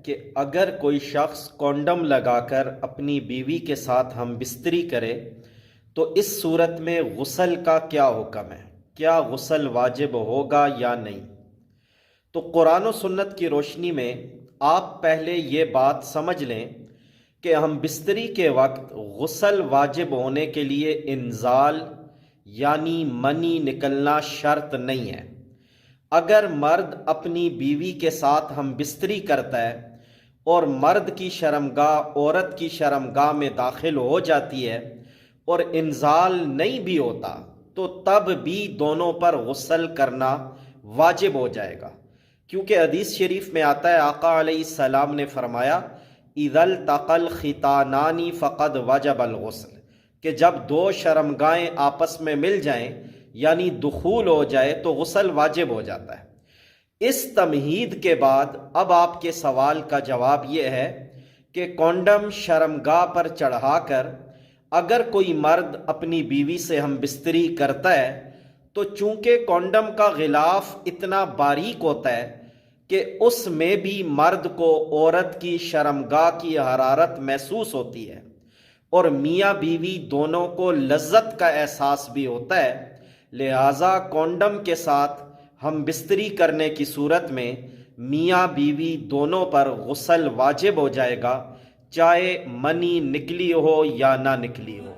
کہ اگر کوئی شخص کونڈم لگا کر اپنی بیوی کے ساتھ ہم بستری کرے تو اس صورت میں غسل کا کیا حکم ہے؟ کیا غسل واجب ہوگا یا نہیں؟ تو قرآن و سنت کی روشنی میں آپ پہلے یہ بات سمجھ لیں کہ ہم بستری کے وقت غسل واجب ہونے کے لیے انزال یعنی منی نکلنا شرط نہیں ہے۔ اگر مرد اپنی بیوی کے ساتھ ہم بستری کرتا ہے اور مرد کی شرمگاہ عورت کی شرمگاہ میں داخل ہو جاتی ہے اور انزال نہیں بھی ہوتا تو تب بھی دونوں پر غسل کرنا واجب ہو جائے گا، کیونکہ حدیث شریف میں آتا ہے آقا علیہ السلام نے فرمایا اذا التقى الختانان فقد وجب الغسل، کہ جب دو شرمگاہیں آپس میں مل جائیں یعنی دخول ہو جائے تو غسل واجب ہو جاتا ہے۔ اس تمہید کے بعد اب آپ کے سوال کا جواب یہ ہے کہ کونڈم شرمگاہ پر چڑھا کر اگر کوئی مرد اپنی بیوی سے ہم بستری کرتا ہے تو چونکہ کونڈم کا غلاف اتنا باریک ہوتا ہے کہ اس میں بھی مرد کو عورت کی شرمگاہ کی حرارت محسوس ہوتی ہے اور میاں بیوی دونوں کو لذت کا احساس بھی ہوتا ہے، لہٰذا کونڈم کے ساتھ ہم بستری کرنے کی صورت میں میاں بیوی دونوں پر غسل واجب ہو جائے گا، چاہے منی نکلی ہو یا نہ نکلی ہو۔